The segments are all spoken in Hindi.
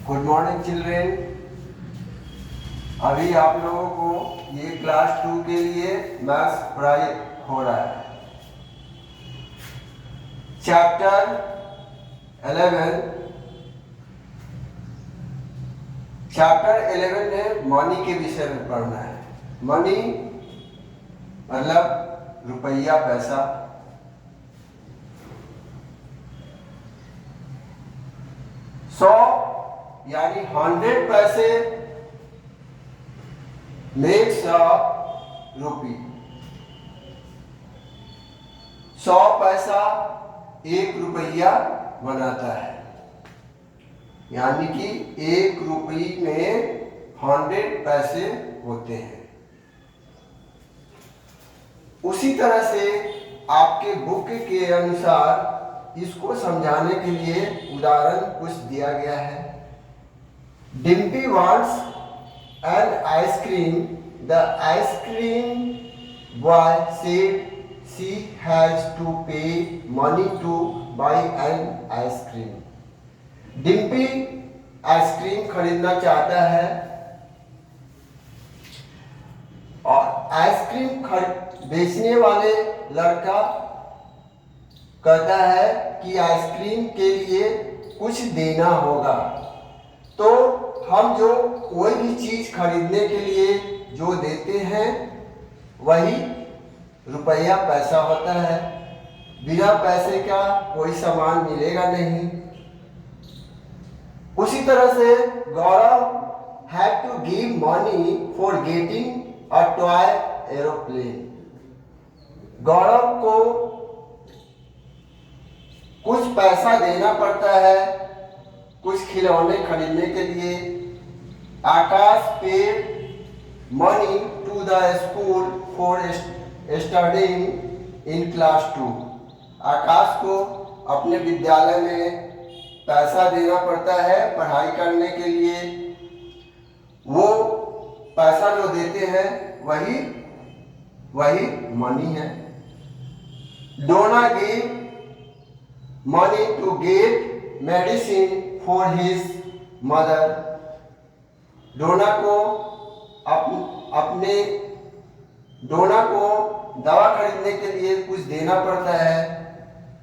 Good morning children. अभी आप लोगों को ये क्लास 2 के लिए मैथ्स पढ़ाई हो रहा है। चैप्टर 11 में मनी के विषय में पढ़ना है। मनी मतलब रुपया, पैसा। सौ यानी 100 पैसे मेक्स अ रुपी। 100 पैसा 1 रुपया बनाता है, यानी कि 1 रुपये में 100 पैसे होते हैं। उसी तरह से आपके बुक के अनुसार इसको समझाने के लिए उदाहरण कुछ दिया गया है। Dimpy wants an ice cream. The ice cream boy said she has to pay money to buy an ice cream. Dimpy ice cream खरीदना चाहता है और आइसक्रीम बेचने वाले लड़का कहता है कि आइसक्रीम के लिए कुछ देना होगा। तो हम जो कोई भी चीज खरीदने के लिए जो देते हैं वही रुपया, पैसा होता है। बिना पैसे का कोई सामान मिलेगा नहीं। उसी तरह से गौरव had to give money for getting a toy aeroplane। गौरव को कुछ पैसा देना पड़ता है कुछ खिलौने खरीदने के लिए। Akash paid money to the school for studying in class 2। Akash को अपने विद्यालय में पैसा देना पड़ता है पढ़ाई करने के लिए। वो पैसा जो देते हैं वही मनी है। Dona gave money to get medicine for his mother. Dona को दवा खरीदने के लिए कुछ देना पड़ता है,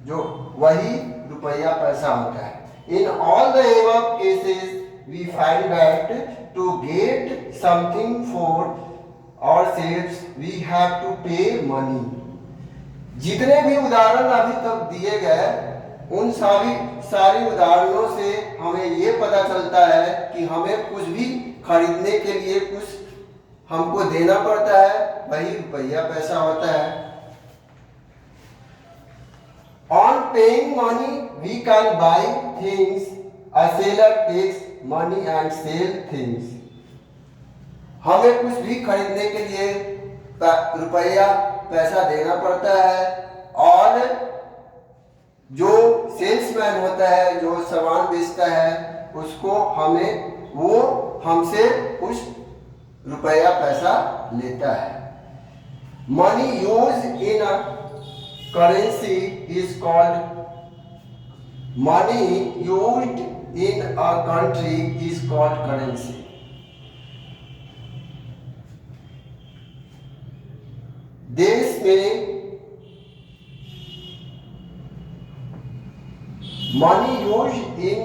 जो वही रुपया, पैसा होता है। In all the above cases, we find that to get something for ourselves, we have to pay money। जितने भी उदाहरण अभी तक दिए गए उन सारी उदाहरणों से हमें ये पता चलता है कि हमें कुछ भी खरीदने के लिए कुछ हमको देना पड़ता है, वही रुपया, पैसा होता है। On paying money, we can buy things. A seller takes money and sell things। हमें कुछ भी खरीदने के लिए रुपया, पैसा देना पड़ता है और जो सेल्समैन होता है, जो सामान बेचता है, उसको वो हमसे कुछ रुपया, पैसा लेता है। Money use in a currency is called money used in a country is called currency। देश में money used in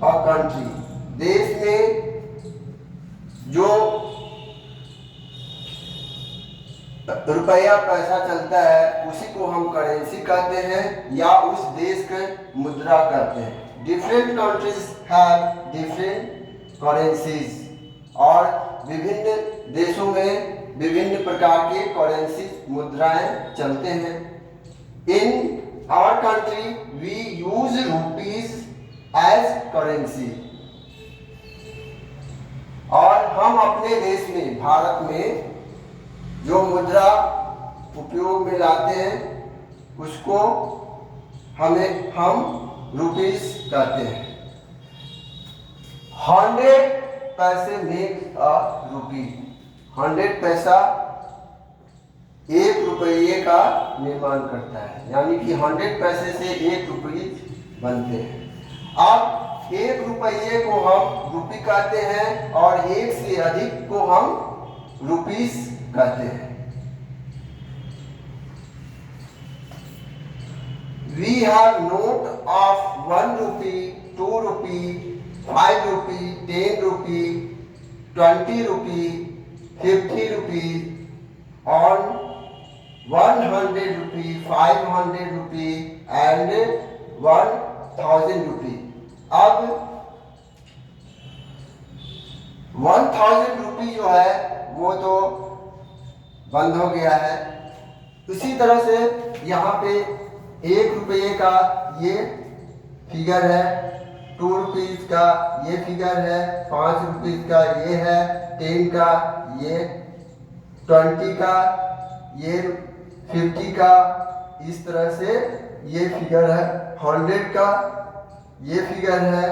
a country, देश में जो रुपया, पैसा चलता है उसी को हम करेंसी कहते हैं या उस देश के मुद्रा कहते हैं। Different countries have different currencies. और विभिन्न देशों में विभिन्न प्रकार के करेंसी, मुद्राएं चलते हैं। In our country we use rupees as currency. और हम अपने देश में, भारत में जो मुद्रा उपयोग में लाते हैं उसको हम रुपीस कहते हैं। 100 पैसे मेक अ रुपी। 100 पैसा 1 रुपये का निर्माण करता है, यानी कि 100 पैसे से 1 रुपये बनते हैं। अब 1 रुपये रुपये को हम रुपी कहते हैं और एक से अधिक को हम रुपीस कहते हैं। We have note of 1 rupee, 2 rupee, 5 rupee, 10 rupee, 20 rupee, 50 rupees, on 100 rupee, 500 rupee and 1000 rupee। अब 1000 रुपये जो है वो तो बंद हो गया है। उसी तरह से यहाँ पे 1 रुपये का ये फिगर है, 2 रुपीज का ये फिगर है, 5 रुपीज का ये है, 10 का ये, 20 का ये, 50 का इस तरह से ये फिगर है, 100 का ये फिगर है,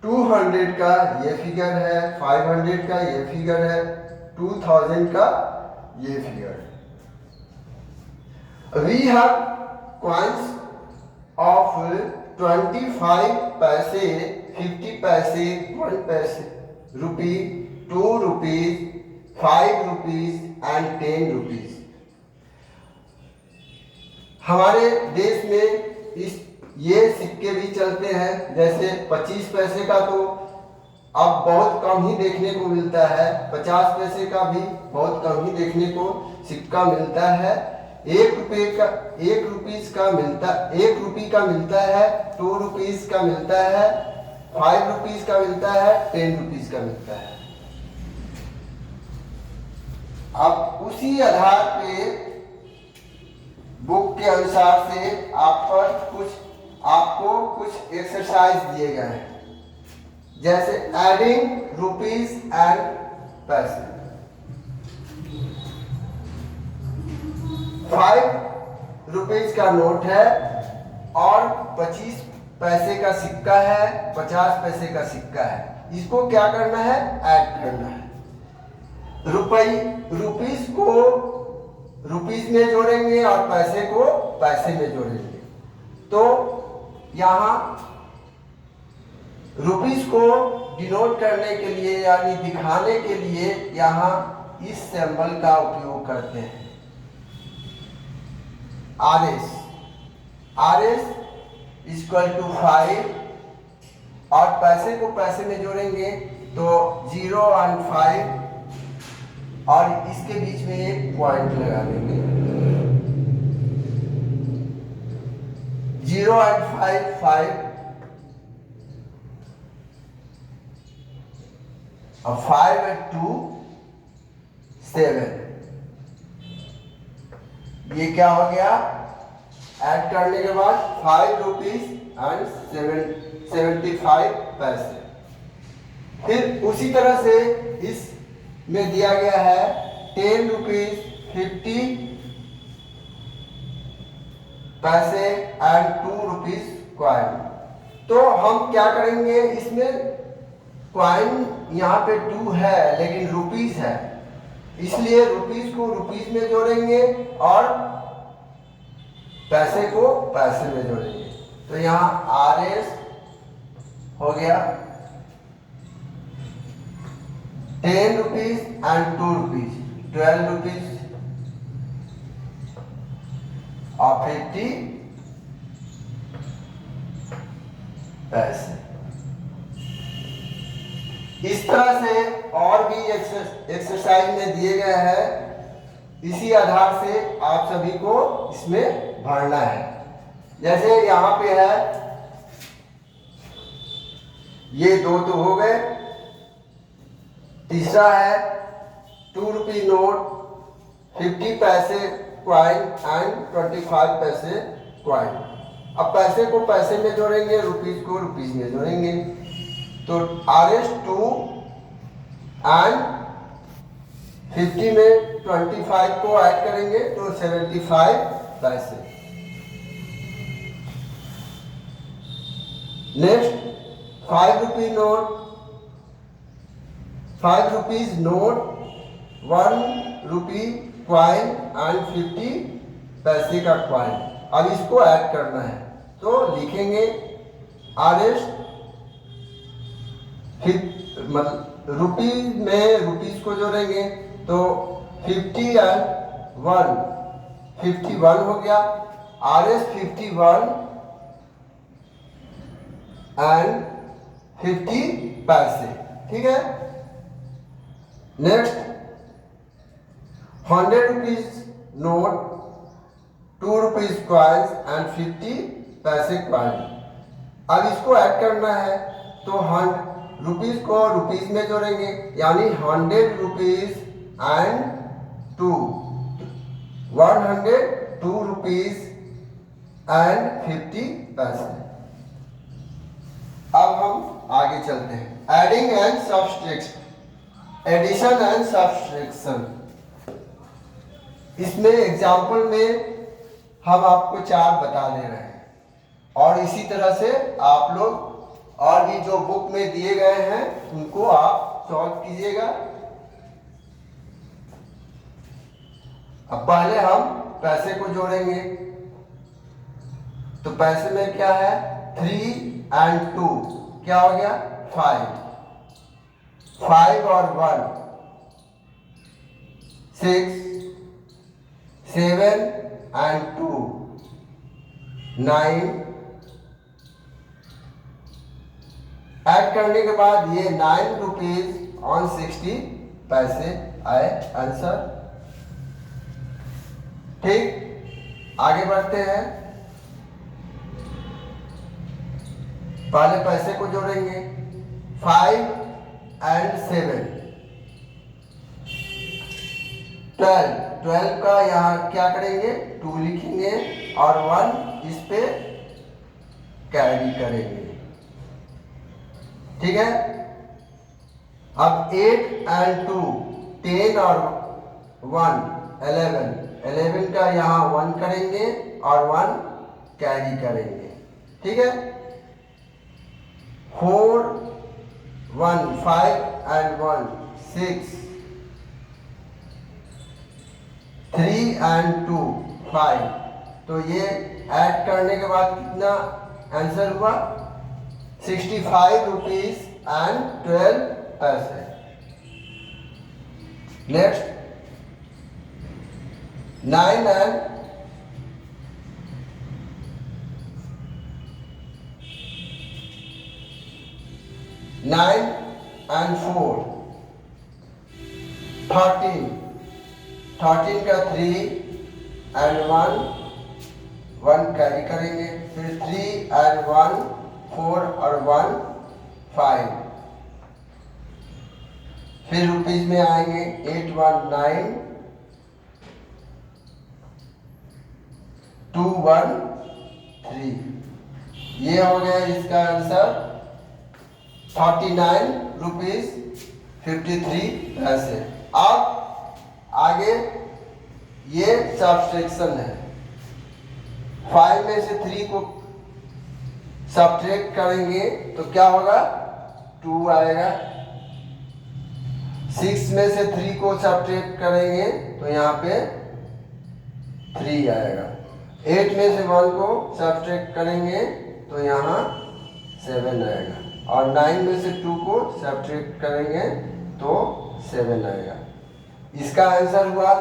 200 का ये फिगर है, 500 का ये फिगर है, 2000 का ये फिगर है। We have coins of 25 पैसे, 50 पैसे, 1 पैसे, रुपी, 2 rupees, 5 rupees and 10 rupees। हमारे देश में इस ये सिक्के भी चलते हैं। जैसे 25 पैसे का तो अब बहुत कम ही देखने को मिलता है, 50 पैसे का भी बहुत कम ही देखने को सिक्का मिलता है। 1 रुपये का, 1 रुपीस का मिलता, 1 रुपये का मिलता है, 2 रुपीस का मिलता है, 5 रुपीस का मिलता है, 10 रुपीस का मिलता है। अब उसी आधार पे बुक के अनुसार से आपको कुछ एक्सरसाइज दिए गए हैं, जैसे एडिंग रुपीस एंड पैसे। 5 रुपीस का नोट है और 25 पैसे का सिक्का है, 50 पैसे का सिक्का है। इसको क्या करना है? ऐड करना है। रुपीस को रुपीस में जोड़ेंगे और पैसे को पैसे में जोड़ेंगे। तो यहाँ रुपीस को डिनोट करने के लिए यानी दिखाने के लिए यहाँ इस सिंबल का उपयोग करते हैं, RS। RS इक्वल टू 5 और पैसे को पैसे में जोड़ेंगे तो 0 और 5 और इसके बीच में एक पॉइंट लगा देंगे। 0 और 5 5 और 5 और 2 7। ये क्या हो गया? ऐड करने के बाद 5 रुपीज एंड 75 पैसे। फिर उसी तरह से इस में दिया गया है 10 रुपीज 50 पैसे एंड 2 रुपीज कॉइन। तो हम क्या करेंगे, इसमें कॉइन यहाँ पे 2 है लेकिन रुपीस है, इसलिए रुपीस को रुपीस में जोड़ेंगे और पैसे को पैसे में जोड़ेंगे। तो यहाँ RS हो गया 10 रुपीज एंड 2 रुपीज, 12 रुपीज और 50 पैसे। इस तरह से और भी एक्सरसाइज में दिए गए हैं। इसी आधार से आप सभी को इसमें भरना है। जैसे यहाँ पे है, ये 2 तो हो गए। तीसरा है 2 रुपये नोट, 50 पैसे कॉइन एंड 25 पैसे कॉइन। अब पैसे को पैसे में जोड़ेंगे, रुपीज को रुपीज में जोड़ेंगे। तो RS 2 एंड 50 में 25 को ऐड करेंगे तो 75 पैसे। नेक्स्ट 5 रुपये नोट, 5 रुपीज नोट, 1 रुपये कॉइन एंड 50 पैसे का कॉइन। अब इसको ऐड करना है तो लिखेंगे RS मतलब रुपीज में रुपीज को जोड़ेंगे तो 50 एंड 1 51 हो गया। RS 51 एंड 50 पैसे, ठीक है। Next 100 rupees note, 2 rupees coins and 50 पैसे कॉइन। अब इसको ऐड करना है तो रुपीज को रुपीज में जोड़ेंगे, यानी 100 रुपीज एंड 2 102 रुपीज एंड 50 पैसे। अब हम आगे चलते हैं। Adding and subtraction, addition and subtraction. इसमें एग्जाम्पल में हम आपको 4 बता दे रहे हैं और इसी तरह से आप लोग और भी जो बुक में दिए गए हैं उनको आप सॉल्व कीजिएगा। अब पहले हम पैसे को जोड़ेंगे तो पैसे में क्या है 3 एंड 2 क्या हो गया 5 और 1 6 7 एंड 2 9। ऐड करने के बाद ये 9 रुपीज ऑन 60 पैसे आए आंसर। ठीक, आगे बढ़ते हैं। पहले पैसे को जोड़ेंगे 5 एंड 7 12 का यहाँ क्या करेंगे 2 लिखेंगे और 1 इस पे कैरी करेंगे, ठीक है। अब 8 एंड 2 10 और 1 11 का यहाँ 1 करेंगे और 1 कैरी करेंगे, ठीक है। 4 1 5 एंड 1 6 3 एंड 2 5। तो ये ऐड करने के बाद कितना आंसर हुआ 65 रुपीज एंड 12 पैसे। नेक्स्ट 9 एंड 4 13 का 3 एंड 1 कैरी करेंगे, फिर 3 एंड 1 4 और 1 5। फिर रुपीज में आएंगे 8 1 9 2 1 3। ये हो गया इसका आंसर 49 रुपीज 53 पैसे। अब आगे ये सब्सट्रैक्शन है। 5 में से 3 को सब्ट्रैक्ट करेंगे तो क्या होगा 2 आएगा। 6 में से 3 को सब्ट्रैक्ट करेंगे तो यहाँ पे 3 आएगा। 8 में से 1 को सब्ट्रैक्ट करेंगे तो यहाँ 7 आएगा और 9 में से 2 को सब्ट्रैक्ट करेंगे तो 7 आएगा। इसका आंसर हुआ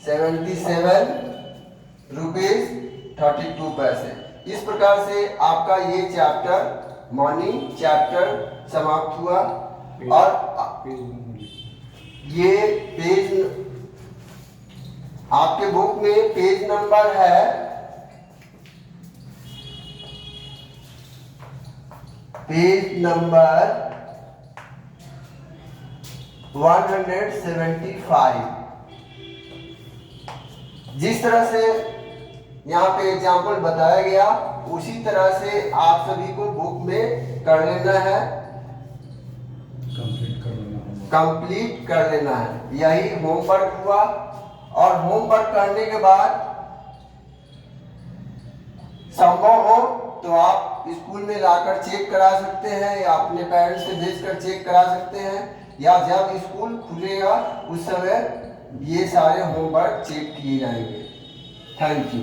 77 रुपीज 32 पैसे। इस प्रकार से आपका ये चैप्टर मनी चैप्टर समाप्त हुआ और ये पेज आपके बुक में पेज नंबर है 175। जिस तरह से यहाँ पे एग्जाम्पल बताया गया उसी तरह से आप सभी को बुक में कर लेना है, कंप्लीट कर लेना है। यही होमवर्क हुआ और होमवर्क करने के बाद संभव हो तो आप स्कूल में लाकर चेक करा सकते हैं या अपने पेरेंट्स से भेजकर चेक करा सकते हैं या जब स्कूल खुलेगा उस समय ये सारे होमवर्क चेक किए जाएंगे। Thank you.